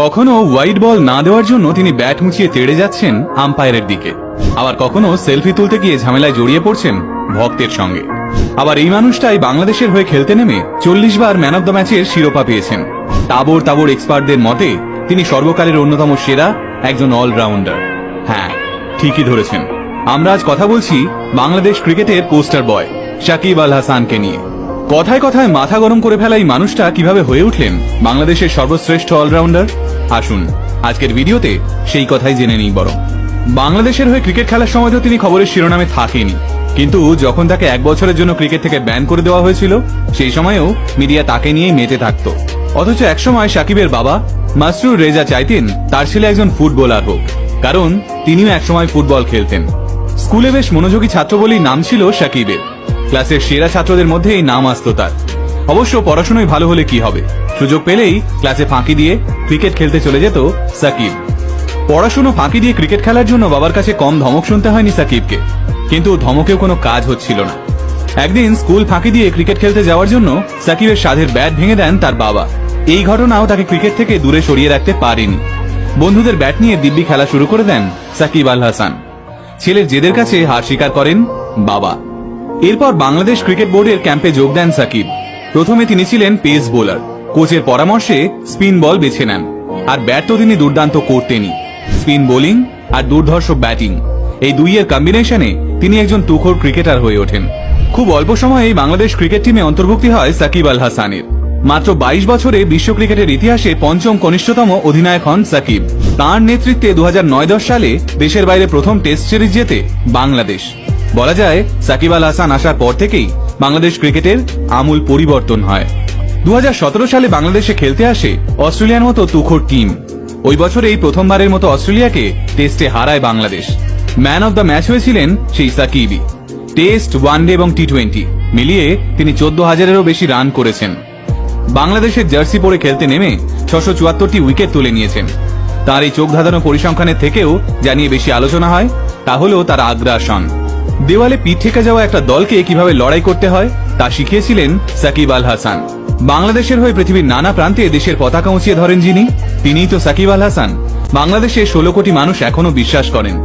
কখনো white ball না দেওয়ার জন্য তিনি ব্যাট মুচিয়ে তেড়ে যাচ্ছেন আম্পায়ারের দিকে, আবার কখনো সেলফি তুলতে গিয়ে ঝামেলায় জড়িয়ে পড়ছেন ভক্তের সঙ্গে। আবার এই মানুষটাই বাংলাদেশের হয়ে খেলতে নেমে 40 বার ম্যান অব দ্য ম্যাচের শিরোপা পেয়েছেন। তাবড় তাবড় এক্সপার্টদের মতে তিনি সর্বকালের অন্যতম সেরা একজন অলরাউন্ডার। হ্যাঁ, ঠিকই ধরেছেন, আমরা আজ কথা বলছি বাংলাদেশ ক্রিকেটের পোস্টার বয় সাকিব আল হাসানকে নিয়ে। কথায় কথায় মাথা গরম করে ফেলা এই মানুষটা কিভাবে হয়ে উঠলেন বাংলাদেশের সর্বশ্রেষ্ঠ অলরাউন্ডার, আসুন আজকের ভিডিওতে সেই কথাই জেনে নিই। বরং বাংলাদেশের হয়ে ক্রিকেট খেলার সময় তো তিনি খবরের শিরোনামে থাকেনি, কিন্তু যখন তাকে 1 বছরের জন্য ক্রিকেট থেকে ব্যান করে দেওয়া হয়েছিল সেই সময়েও মিডিয়া তাকে নিয়েই মেতে থাকত। অথচ একসময় সাকিবের বাবা মাসরুর রেজা চাইতেন তার ছেলে একজন ফুটবলার হোক, কারণ তিনিও একসময় ফুটবল খেলতেন। স্কুলে বেশ মনোযোগী ছাত্র বলেই নাম ছিল সাকিবের। ক্লাসের সেরা ছাত্রদের মধ্যে এই নাম আসতো তার। অবশ্য পড়াশোনায় ভালো হলে কি হবে, সুযোগ পেলেই ক্লাসে ফাঁকি দিয়ে ক্রিকেট খেলতে চলে যেত সাকিব। পড়াশোনা ফাঁকি দিয়ে ক্রিকেট খেলার জন্য বাবার কাছে কম ধমক শুনতে হয়নি সাকিবকে, কিন্তু ধমকেও কোনো কাজ হচ্ছিল না। একদিন স্কুল ফাঁকি দিয়ে ক্রিকেট খেলতে যাওয়ার জন্য সাকিবের সাধের ব্যাট ভেঙে দেন তার বাবা। এই ঘটনাও তাকে ক্রিকেট থেকে দূরে সরিয়ে রাখতে পারেনি। বন্ধুদের ব্যাট নিয়ে দিব্যি খেলা শুরু করে দেন সাকিব আল হাসান। ছেলের জেদের কাছে হার স্বীকার করেন বাবা। এরপর বাংলাদেশ ক্রিকেট বোর্ডের ক্যাম্পে যোগ দেন সাকিব। প্রথমে তিনি ছিলেন পেস বোলার, কোচের পরামর্শে স্পিন বল বেছে নেন। আর ব্যাট তো তিনি দুর্দান্ত করতেনই। স্পিন বোলিং আর দুর্ধর্ষ ব্যাটিং, এই দুইয়ের কম্বিনেশনে তিনি একজন তুখোড় ক্রিকেটার হয়ে ওঠেন। খুব অল্প সময়েই বাংলাদেশ ক্রিকেট টিমে অন্তর্ভুক্তি হয় সাকিব আল হাসানের। মাত্র 22 বছরে বিশ্ব ক্রিকেটের ইতিহাসে 5ম কনিষ্ঠতম অধিনায়ক হন সাকিব। তাঁর নেতৃত্বে 2009-10 সালে দেশের বাইরে প্রথম টেস্ট সিরিজ জেতে বাংলাদেশ। বলা যায় সাকিব আল হাসান আসার পর থেকেই বাংলাদেশ ক্রিকেটের আমূল পরিবর্তন হয়। 2017 সালে বাংলাদেশে খেলতে আসে অস্ট্রেলিয়ার মতো তুখোড় টিম। ওই বছরেই প্রথমবারের মতো অস্ট্রেলিয়াকে টেস্টে হারায় Bangladesh. Man of the match হয়েছিলেন সেই সাকিবই। টেস্ট, ওয়ানডে এবং টি20 মিলিয়ে তিনি 14,000-এরও বেশি রান করেছেন। বাংলাদেশের জার্সি পরে খেলতে নেমে 674টি উইকেট তুলে নিয়েছেন। তার এই চোখ ধাঁধানো পরিসংখ্যানের থেকেও জানিয়ে বেশি আলোচনা হয় তা হলো তার আগ্রাসন। দেওয়ালে পিঠ ঠেকে যাওয়া একটা দলকে কিভাবে লড়াই করতে হয় তা শিখিয়েছিলেন সাকিব আল হাসান। বাংলাদেশের হয়ে পৃথিবীর নানা প্রান্তে দেশের পতাকা উঁচিয়ে ধরেন যিনি, তিনিই তো সাকিব আল হাসান। বাংলাদেশে 16 কোটি মানুষ এখনো বিশ্বাস করেন